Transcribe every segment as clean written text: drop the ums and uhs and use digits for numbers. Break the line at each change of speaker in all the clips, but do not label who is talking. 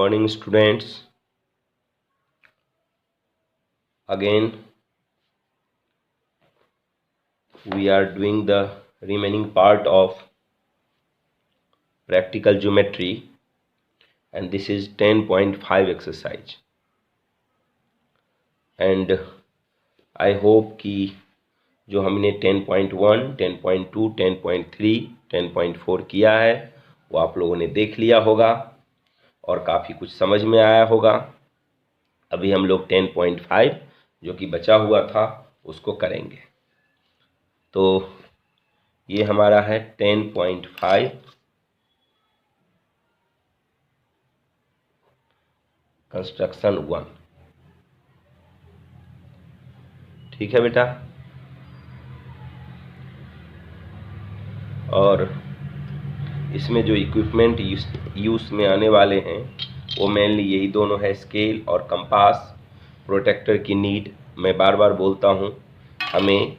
morning, students. Again, we are doing the remaining part of practical geometry, and this is 10.5 exercise. And I hope कि जो हमने 10.1, 10.2, 10.3, 10.4 किया है वो आप लोगों ने देख लिया होगा और काफ़ी कुछ समझ में आया होगा। अभी हम लोग 10.5 जो कि बचा हुआ था उसको करेंगे। तो ये हमारा है 10.5 कंस्ट्रक्शन 1। ठीक है बेटा। और इसमें जो इक्विपमेंट यूज़ में आने वाले हैं वो मेनली यही दोनों है, स्केल और कंपास। प्रोटेक्टर की नीड मैं बार बार बोलता हूँ, हमें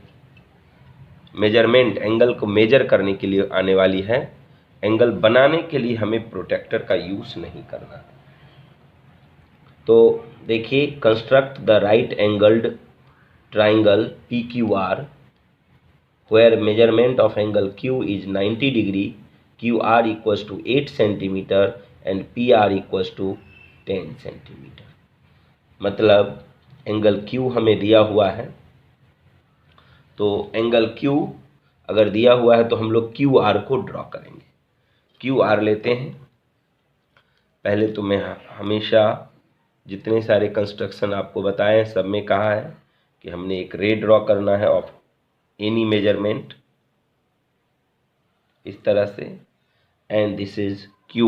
मेजरमेंट एंगल को मेजर करने के लिए आने वाली है, एंगल बनाने के लिए हमें प्रोटेक्टर का यूज़ नहीं करना है। तो देखिए, construct the right angled triangle PQR where measurement of angle Q is 90 degree, QR equals to 8 centimeter and PR equals to 10 centimeter। मतलब एंगल Q हमें दिया हुआ है, तो एंगल Q अगर दिया हुआ है तो हम लोग QR को ड्रॉ करेंगे। QR लेते हैं। पहले तो मैं हमेशा जितने सारे कंस्ट्रक्शन आपको बताए सब में कहा है कि हमने एक रे ड्रॉ करना है ऑफ एनी मेजरमेंट, इस तरह से। And this is Q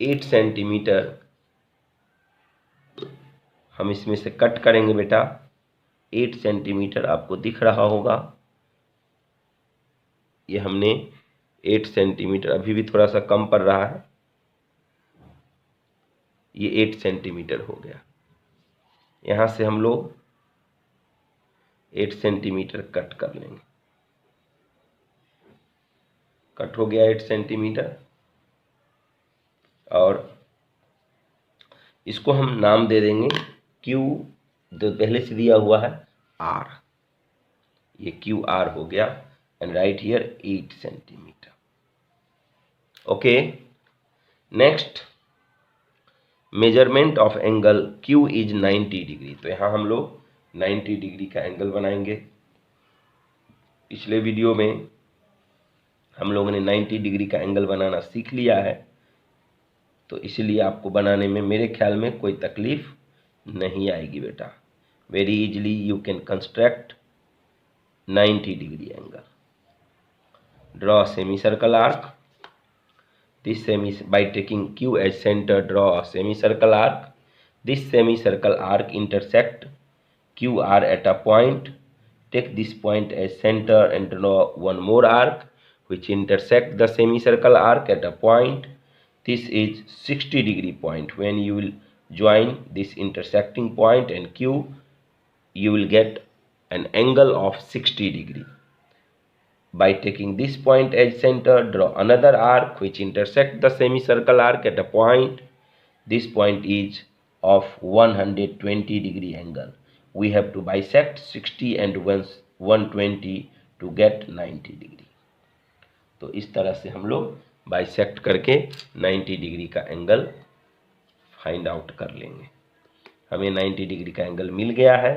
8 centimetre हम इसमें से कट करेंगे बेटा। 8 सेंटीमीटर आपको दिख रहा होगा, ये हमने 8 सेंटीमीटर, अभी भी थोड़ा सा कम पड़ रहा है, ये 8 सेंटीमीटर हो गया। यहाँ से हम लोग 8 सेंटीमीटर कट कर लेंगे। कट हो गया 8 सेंटीमीटर और इसको हम नाम दे देंगे Q, जो पहले से दिया हुआ है R, ये QR हो गया। And right here 8 centimetre. Okay, next measurement of angle Q is 90 degree. तो यहाँ हम लोग 90 डिग्री का एंगल बनाएंगे। पिछले वीडियो में हम लोगों ने 90 डिग्री का एंगल बनाना सीख लिया है, तो इसलिए आपको बनाने में मेरे ख्याल में कोई तकलीफ नहीं आएगी बेटा। Very easily you can construct 90 degree angle. Draw semi circle arc. This by taking Q as center, draw a semicircle arc. This semicircle arc intersect QR at a point. Take this point as center and draw one more arc which intersect the semicircle arc at a point. This is 60 degree point. When you will join this intersecting point and Q, you will get an angle of 60 degree. By taking this point as center, draw another arc which intersect the semicircle arc at a point. This point is of 120 degree angle. We have to bisect 60 and 120 to get 90 degree. तो इस तरह से हम लोग bisect करके 90 degree का angle find out कर लेंगे। हमें 90 डिग्री का एंगल मिल गया है।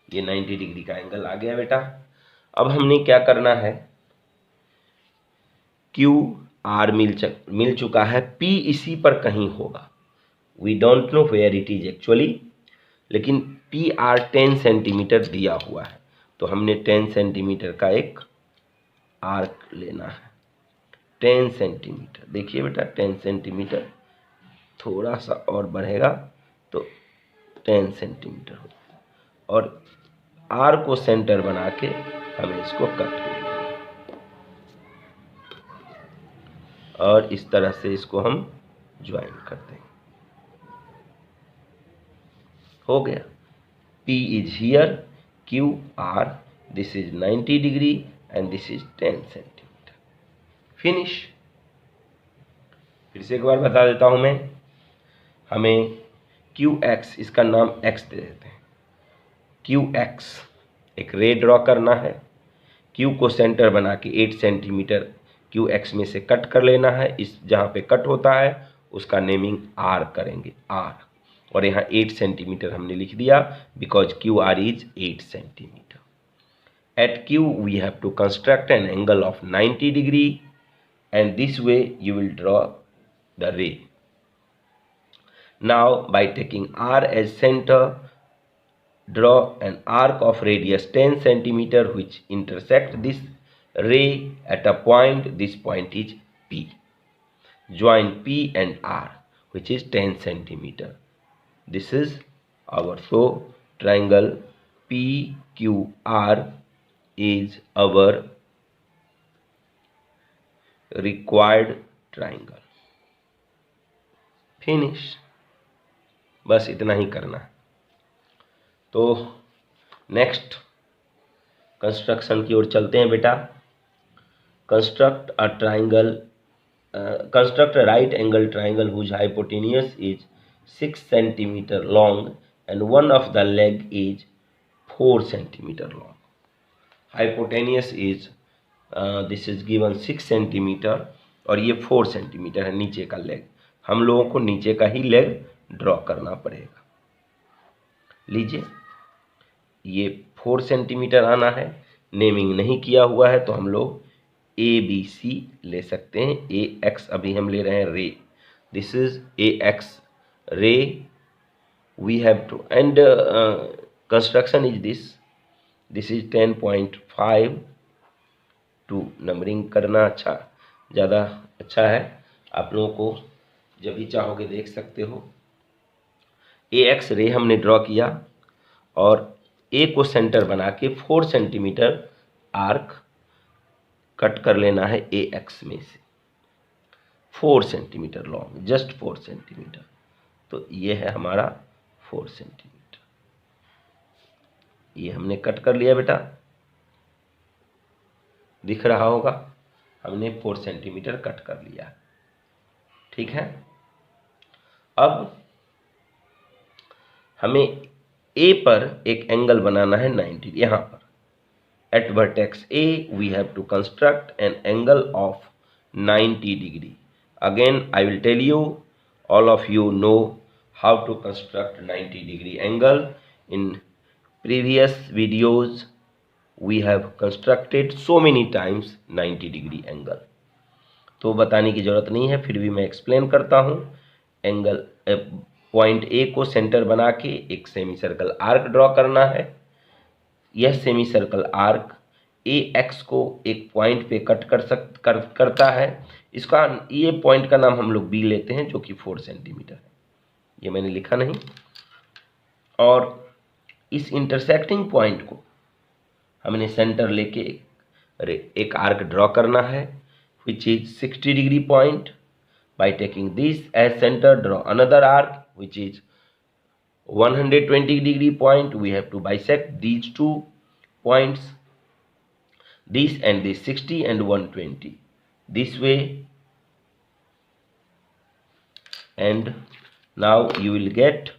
ये 90 डिग्री का एंगल आ गया बेटा। अब हमने क्या करना है, QR मिल चुका है, P इसी पर कहीं होगा। We don't know where it is actually, लेकिन PR 10 सेंटीमीटर दिया हुआ है, तो हमने 10 सेंटीमीटर का एक आर्क लेना है। 10 सेंटीमीटर, देखिए बेटा 10 सेंटीमीटर, थोड़ा सा और बढ़ेगा तो 10 सेंटीमीटर होगा। और R को सेंटर बना के हमें इसको कट कर देंगे और इस तरह से इसको हम ज्वाइन कर देंगे। हो गया। P is here, QR, this is 90 degree and this is 10 centimeter. Finish. फिर से एक बार बता देता हूं मैं, हमें QX, इसका नाम X दे देते हैं, QX एक रे ड्रॉ करना है। Q को सेंटर बना के 8 सेंटीमीटर QX में से कट कर लेना है। इस जहाँ पे कट होता है उसका नेमिंग R करेंगे, R, और यहाँ 8 सेंटीमीटर हमने लिख दिया because QR is 8 centimetre. At Q we have to construct an angle of 90 degree and this way you will draw the ray. Now by taking R as center, draw an arc of radius 10 centimeter which intersect this ray at a point. This point is P. Join P and R which is 10 centimeter. This is our triangle PQR is our required triangle. Finish. बस इतना ही करना है। तो next construction की ओर चलते हैं बेटा। Construct a triangle, construct a right angle triangle whose hypotenuse is 6 centimetre long and one of the leg is 4 centimetre long. Hypotenuse is this is given 6 centimetre और ये 4 सेंटीमीटर है नीचे का लेग। हम लोगों को नीचे का ही लेग ड्रॉ करना पड़ेगा। लीजिए, ये 4 सेंटीमीटर आना है, नेमिंग नहीं किया हुआ है तो हम लोग ABC ले सकते हैं। AX अभी हम ले रहे हैं ray, this is AX ray we have to, and construction is this is 10.5 to numbering करना अच्छा, ज़्यादा अच्छा है। आप लोगों को जब भी चाहोगे देख सकते हो। AX रे हमने ड्रॉ किया और A को सेंटर बना के 4 सेंटीमीटर आर्क कट कर लेना है AX में से, 4 सेंटीमीटर लॉन्ग, जस्ट 4 सेंटीमीटर। तो ये है हमारा 4 सेंटीमीटर, ये हमने कट कर लिया बेटा, दिख रहा होगा, हमने 4 सेंटीमीटर कट कर लिया। ठीक है, अब हमें A पर एक एंगल बनाना है 90। यहाँ पर at vertex A we have to construct an angle of 90 degree. Again I will tell you, all of you know how to construct 90 degree angle. In previous videos we have constructed so many times 90 degree angle, तो बताने की ज़रूरत नहीं है, फिर भी मैं explain करता हूँ। एंगल पॉइंट ए को सेंटर बना के एक सेमी सर्कल आर्क ड्रॉ करना है। यह सेमी सर्कल आर्क AX को एक पॉइंट पे कट करता है। इसका ये पॉइंट का नाम हम लोग B लेते हैं जो कि 4 सेंटीमीटर है, ये मैंने लिखा नहीं। और इस इंटरसेक्टिंग पॉइंट को हमने सेंटर लेके एक आर्क ड्रॉ करना है which is 60 degree point. By taking this as center, draw another arc which is 120 degree point. We have to bisect these two points, this and this, 60 and 120, this way, and now you will get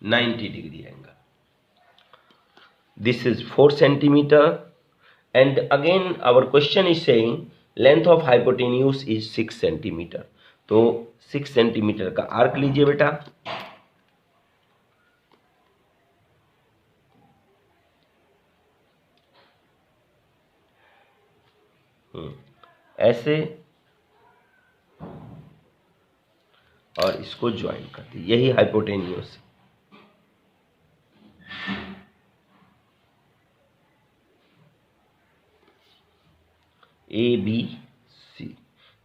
-90 degree angle. This is 4 centimeter, and again our question is saying length of hypotenuse is 6 centimeter. तो 6 centimetre का arc लीजिए बेटा, ऐसे, और इसको join कर दी, यही hypotenuse. ABC,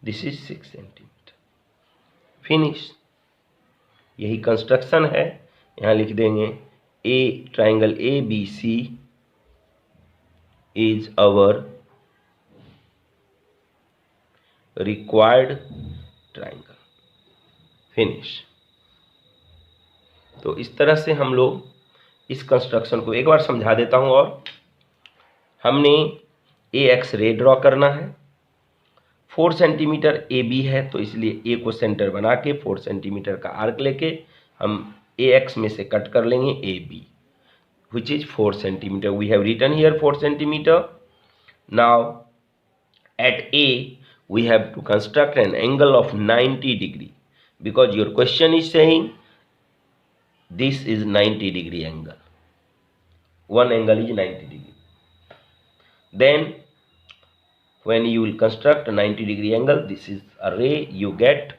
this is 6 centimetre. Finish, यही कंस्ट्रक्शन है। यहाँ लिख देंगे ए triangle ABC is our required triangle. Finish. तो इस तरह से हम लोग इस कंस्ट्रक्शन को एक बार समझा देता हूँ। और हमने ए एक्स रे ड्रॉ करना है, 4 सेंटीमीटर ए बी है, तो इसलिए ए को सेंटर बना के 4 सेंटीमीटर का आर्क लेके हम ए एक्स में से कट कर लेंगे A B, which is 4 centimeter. We have written here 4 centimeter. Now at A we have to construct an angle of 90 degree, because your question is saying this is 90 degree angle. One angle is 90 degree. Then when you will construct a 90 degree angle, this is a ray you get.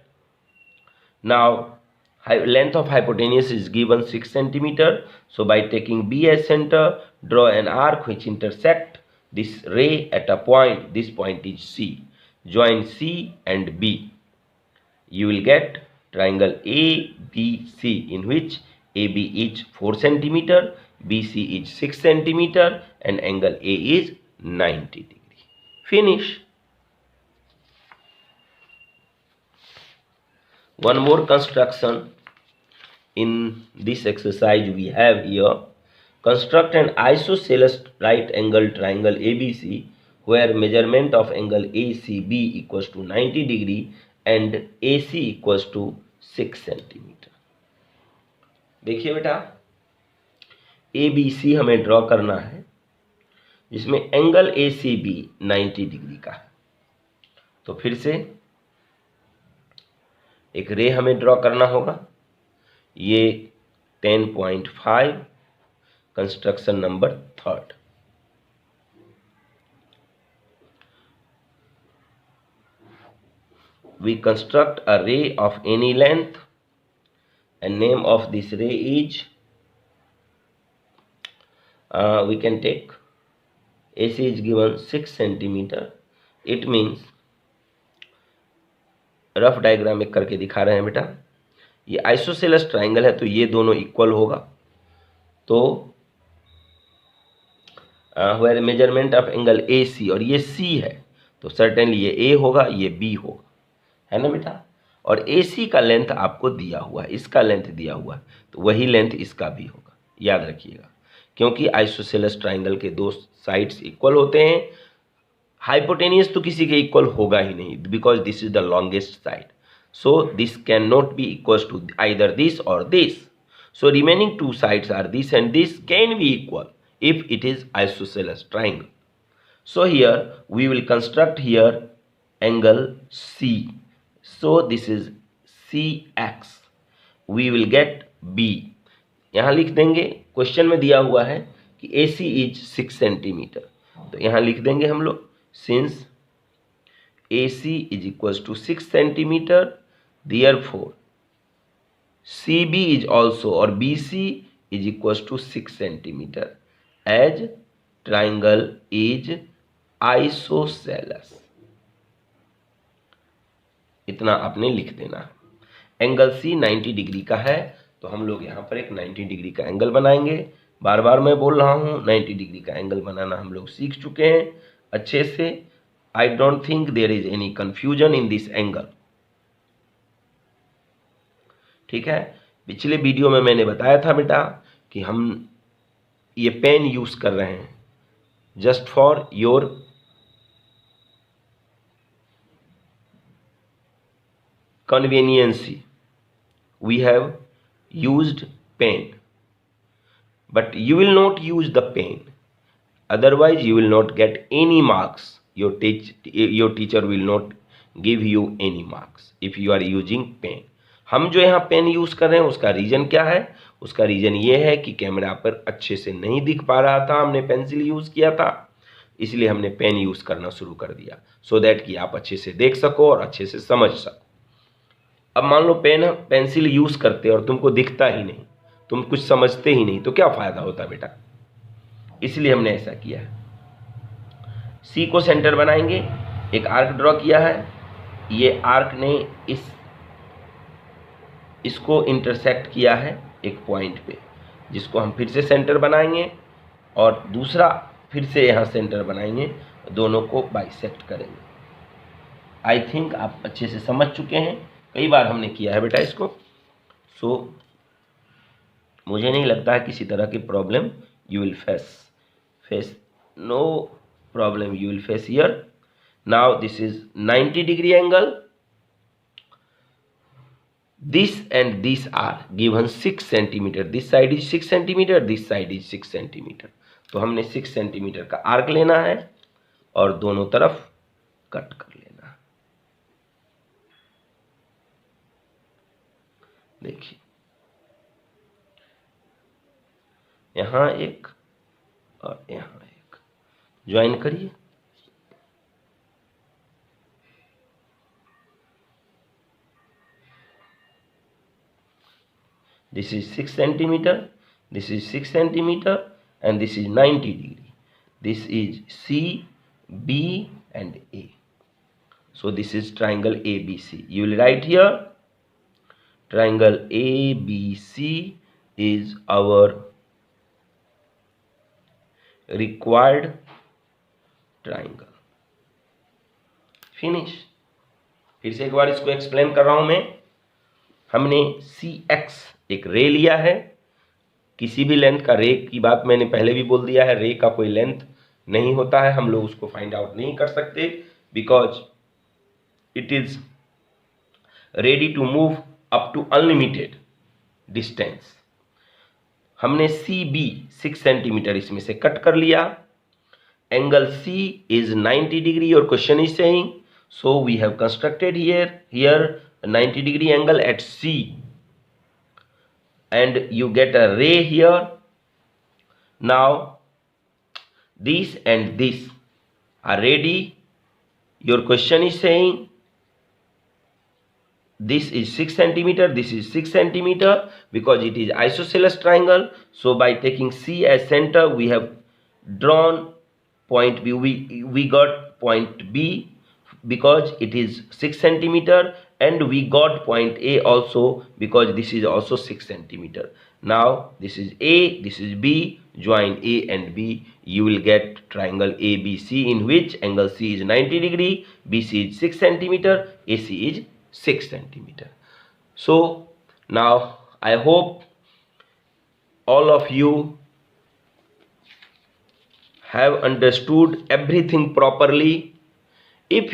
Now length of hypotenuse is given 6 centimeter. So by taking B as center, draw an arc which intersect this ray at a point. This point is C. Join C and B. You will get triangle ABC, in which AB is 4 centimeter, BC is 6 centimeter, and angle A is 90 degree. Finish. One more construction in this exercise we have here. Construct an isosceles right angle triangle ABC where measurement of angle ACB equals to 90 degree and AC equals to 6 centimetre. देखिए बेटा, ABC हमें draw करना है जिसमें angle ACB 90 degree का है। तो फिर से एक रे हमें ड्रॉ करना होगा। ये 10.5 construction number 3rd। We construct a ray of any length and name of this ray is we can take AC is given 6 centimeter. It means rough diagram एक करके दिखा रहे हैं बेटा। ये आइसोसेलेस ट्राइंगल है तो ये दोनों इक्वल होगा। तो where measurement of angle AC और ये C है तो सर्टेनली ये A होगा, ये B होगा, है ना बेटा। और AC का लेंथ आपको दिया हुआ है, इसका लेंथ दिया हुआ है, तो वही लेंथ इसका भी होगा, याद रखिएगा। क्योंकि आइसोसेलेस ट्राइंगल के दो साइड्स इक्वल होते हैं। हाइपोटेनियस तो किसी के इक्वल होगा ही नहीं, because this is the longest side, so this can not be equal to either this और this. So remaining two sides are this and this can be equal if it is isosceles triangle. So here we will construct here angle C. So this is CX. We will get B. यहाँ लिख देंगे, question में दिया हुआ है कि AC is 6 centimetre, तो यहाँ लिख देंगे हम लोग since AC is equals to 6 centimetre, therefore CB is also or BC is equals to 6 centimetre as triangle is isosceles। इतना आपने लिख देना है। एंगल C 90 डिग्री का है तो हम लोग यहाँ पर एक 90 डिग्री का एंगल बनाएंगे। बार बार मैं बोल रहा हूँ 90 डिग्री का एंगल बनाना हम लोग सीख चुके हैं अच्छे से। I don't think there is any confusion in this angle. ठीक है, पिछले वीडियो में मैंने बताया था बेटा कि हम ये पेन यूज कर रहे हैं just for your conveniency. We have used pen, but you will not use the pen, otherwise you will not get any marks. Your teacher will not give you any marks if you are using pen. हम जो यहाँ pen use कर रहे हैं उसका reason क्या है? उसका रीजन ये है कि कैमरा पर अच्छे से नहीं दिख पा रहा था, हमने पेंसिल यूज किया था, इसलिए हमने पेन यूज करना शुरू कर दिया सो दैट कि आप अच्छे से देख सको और अच्छे से समझ सको। अब मान लो पेंसिल यूज करते और तुमको दिखता ही नहीं, तुम कुछ समझते ही नहीं, तो क्या फायदा होता बेटा? इसलिए हमने ऐसा किया है। सी को सेंटर बनाएंगे, एक आर्क ड्रॉ किया है, ये आर्क ने इसको इंटरसेक्ट किया है एक पॉइंट पे, जिसको हम फिर से सेंटर बनाएंगे और दूसरा फिर से यहाँ सेंटर बनाएंगे, दोनों को बाइसेक्ट करेंगे। आई थिंक आप अच्छे से समझ चुके हैं, कई बार हमने किया है बेटा इसको। सो मुझे नहीं लगता है किसी तरह की problem you will face no problem you will face here. Now this is 90-degree angle. This and this are given 6 centimeter. This side is 6 centimeter, this side is 6 centimeter. तो हमने 6 सेंटीमीटर का आर्क लेना है और दोनों तरफ cut कर लेना है. देखिए यहाँ एक और यहाँ एक ज्वाइन करिए. This is 6 centimeter, this is 6 centimeter, and this is 90 degree. This is C, B, and A. So this is triangle ABC. You will write here triangle ABC is our required triangle. Finish. फिर से एक बार इसको explain कर रहा हूं मैं. हमने CX एक रे लिया है. किसी भी लेंथ का रे की बात मैंने पहले भी बोल दिया है, रे का कोई लेंथ नहीं होता है, हम लोग उसको फाइंड आउट नहीं कर सकते because it is ready to move up to unlimited distance. हमने CB 6 सेंटीमीटर इसमें से कट कर लिया. Angle C is 90 degree. Your question is saying, so we have constructed here 90 degree angle at C, and you get a ray here. Now this and this are ready. Your question is saying this is 6 centimeter, this is 6 centimeter because it is isosceles triangle. So by taking C as center, we have drawn point B. We got point B because it is 6 centimeter, and we got point A also because this is also 6 centimeter. Now this is A, this is B, join A and B, you will get triangle ABC in which angle C is 90 degree, BC is 6 centimeter, AC is 6 centimeter. So now I hope all of you have understood everything properly. If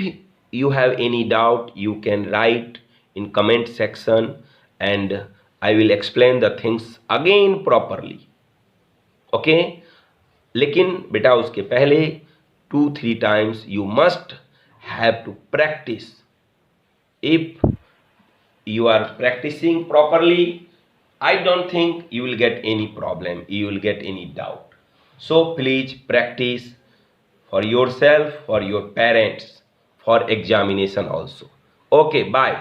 you have any doubt, you can write in comment section and I will explain the things again properly. Okay? लेकिन बेटा उसके पहले 2-3 times you must have to practice. If you are practicing properly, I don't think you will get any problem, you will get any doubt. So please practice for yourself, for your parents, for examination also. Okay, bye.